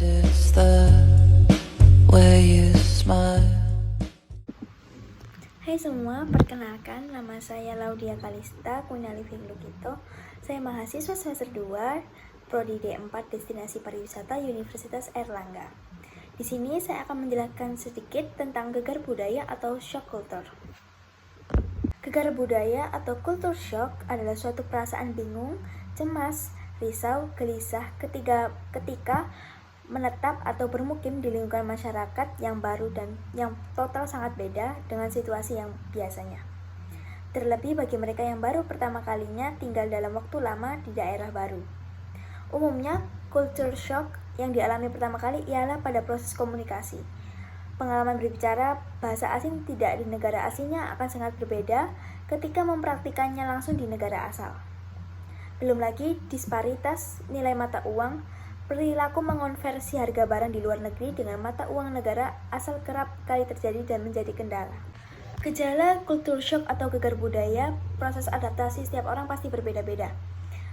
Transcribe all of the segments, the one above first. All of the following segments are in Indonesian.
Is the way you smile. Hai semua, perkenalkan nama saya Laudia Kalista Kunali Lukito. Saya mahasiswa semester 2, Prodi D4 Destinasi Pariwisata Universitas Airlangga. Di sini saya akan menjelaskan sedikit tentang gegar budaya atau shock culture. Gegar budaya atau culture shock adalah suatu perasaan bingung, cemas, risau, gelisah ketika menetap atau bermukim di lingkungan masyarakat yang baru dan yang total sangat beda dengan situasi yang biasanya. Terlebih bagi mereka yang baru pertama kalinya tinggal dalam waktu lama di daerah baru. Umumnya, culture shock yang dialami pertama kali ialah pada proses komunikasi. Pengalaman berbicara bahasa asing tidak di negara aslinya akan sangat berbeda ketika mempraktikannya langsung di negara asal. Belum lagi disparitas nilai mata uang, perilaku mengonversi harga barang di luar negeri dengan mata uang negara asal kerap kali terjadi dan menjadi kendala. Gejala culture shock atau gegar budaya, proses adaptasi setiap orang pasti berbeda-beda.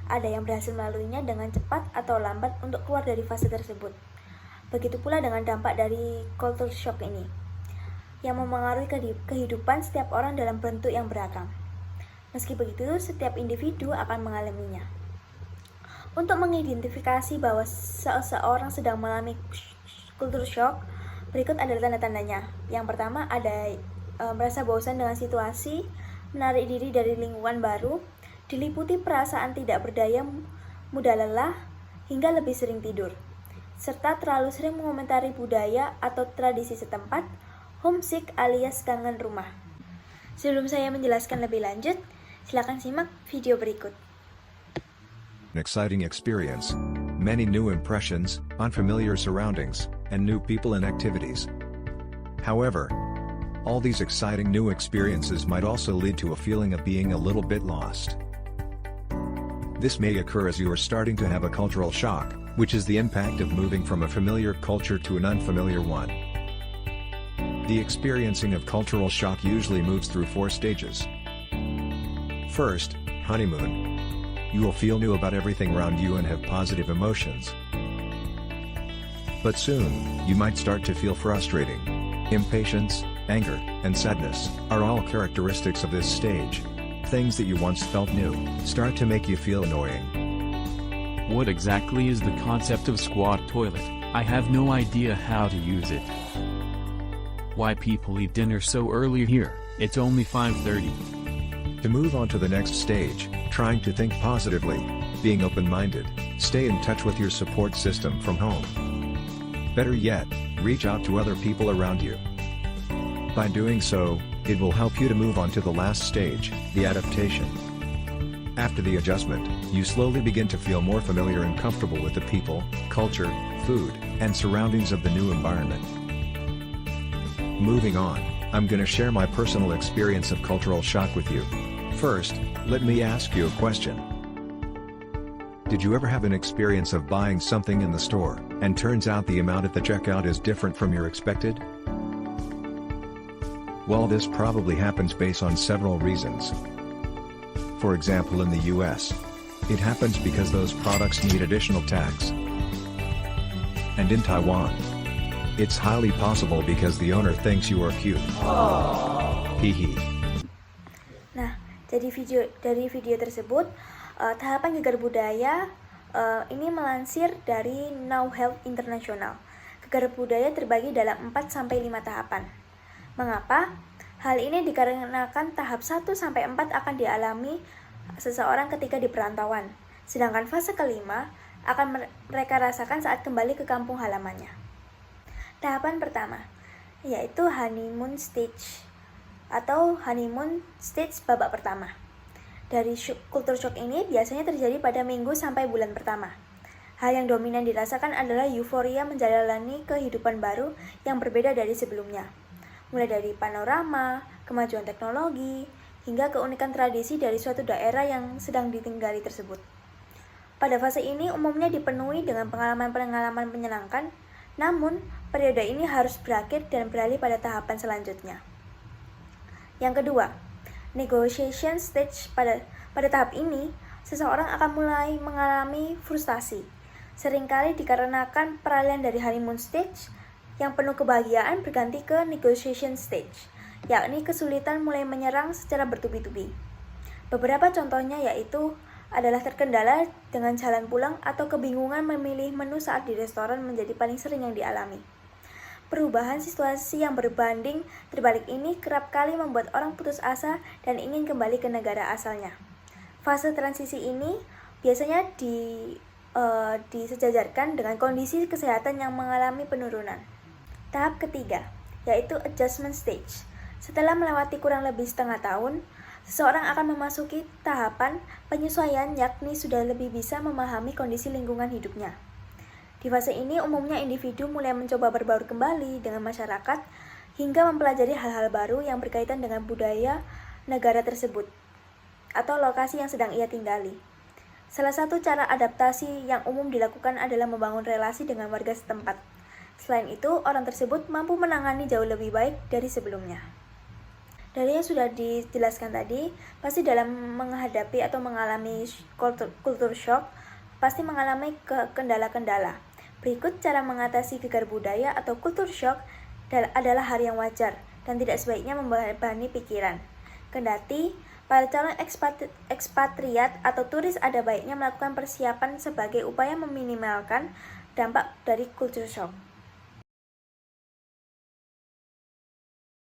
Ada yang berhasil melaluinya dengan cepat atau lambat untuk keluar dari fase tersebut. Begitu pula dengan dampak dari culture shock ini, yang memengaruhi kehidupan setiap orang dalam bentuk yang beragam. Meski begitu, setiap individu akan mengalaminya. Untuk mengidentifikasi bahwa seseorang sedang mengalami culture shock, berikut adalah tanda-tandanya. Yang pertama, ada merasa bosan dengan situasi, menarik diri dari lingkungan baru, diliputi perasaan tidak berdaya, mudah lelah, hingga lebih sering tidur, serta terlalu sering mengomentari budaya atau tradisi setempat, homesick alias kangen rumah. Sebelum saya menjelaskan lebih lanjut, silakan simak video berikut. An exciting experience, many new impressions, unfamiliar surroundings, and new people and activities. However, all these exciting new experiences might also lead to a feeling of being a little bit lost. This may occur as you are starting to have a cultural shock, which is the impact of moving from a familiar culture to an unfamiliar one. The experiencing of cultural shock usually moves through 4 stages. First, honeymoon. You will feel new about everything around you and have positive emotions. But soon, you might start to feel frustrating. Impatience, anger, and sadness are all characteristics of this stage. Things that you once felt new start to make you feel annoying. What exactly is the concept of squat toilet? I have no idea how to use it. Why people eat dinner so early here? It's only 5:30. To move on to the next stage, trying to think positively, being open-minded, stay in touch with your support system from home. Better yet, reach out to other people around you. By doing so, it will help you to move on to the last stage, the adaptation. After the adjustment, you slowly begin to feel more familiar and comfortable with the people, culture, food, and surroundings of the new environment. Moving on, I'm gonna share my personal experience of cultural shock with you. First, let me ask you a question. Did you ever have an experience of buying something in the store, and turns out the amount at the checkout is different from your expected? Well, this probably happens based on several reasons. For example, in the US, it happens because those products need additional tax. And in Taiwan, it's highly possible because the owner thinks you are cute. Hihi. Nah, dari video tersebut, tahapan gegar budaya ini melansir dari Now Health International. Gegar budaya terbagi dalam 4-5 tahapan. Mengapa? Hal ini dikarenakan tahap 1-4 akan dialami seseorang ketika di perantauan, sedangkan fase kelima akan mereka rasakan saat kembali ke kampung halamannya. Tahapan pertama, yaitu honeymoon stage atau honeymoon stage babak pertama. Dari culture shock ini biasanya terjadi pada minggu sampai bulan pertama. Hal yang dominan dirasakan adalah euforia menjalani kehidupan baru yang berbeda dari sebelumnya. Mulai dari panorama, kemajuan teknologi, hingga keunikan tradisi dari suatu daerah yang sedang ditinggali tersebut. Pada fase ini umumnya dipenuhi dengan pengalaman-pengalaman menyenangkan, namun periode ini harus berakhir dan beralih pada tahapan selanjutnya. Yang kedua, negotiation stage. Pada tahap ini, seseorang akan mulai mengalami frustasi. Seringkali dikarenakan peralihan dari honeymoon stage yang penuh kebahagiaan berganti ke negotiation stage, yakni kesulitan mulai menyerang secara bertubi-tubi. Beberapa contohnya yaitu adalah terkendala dengan jalan pulang atau kebingungan memilih menu saat di restoran menjadi paling sering yang dialami. Perubahan situasi yang berbanding terbalik ini kerap kali membuat orang putus asa dan ingin kembali ke negara asalnya. Fase transisi ini biasanya disejajarkan dengan kondisi kesehatan yang mengalami penurunan. Tahap ketiga, yaitu adjustment stage. Setelah melewati kurang lebih setengah tahun, seseorang akan memasuki tahapan penyesuaian, yakni sudah lebih bisa memahami kondisi lingkungan hidupnya. Di fase ini umumnya individu mulai mencoba berbaur kembali dengan masyarakat hingga mempelajari hal-hal baru yang berkaitan dengan budaya negara tersebut atau lokasi yang sedang ia tinggali. Salah satu cara adaptasi yang umum dilakukan adalah membangun relasi dengan warga setempat. Selain itu, orang tersebut mampu menangani jauh lebih baik dari sebelumnya. Dari yang sudah dijelaskan tadi, pasti dalam menghadapi atau mengalami culture shock, pasti mengalami kendala-kendala. Berikut cara mengatasi gegar budaya atau culture shock adalah hal yang wajar dan tidak sebaiknya membebani pikiran. Kendati, para calon ekspatriat atau turis ada baiknya melakukan persiapan sebagai upaya meminimalkan dampak dari culture shock.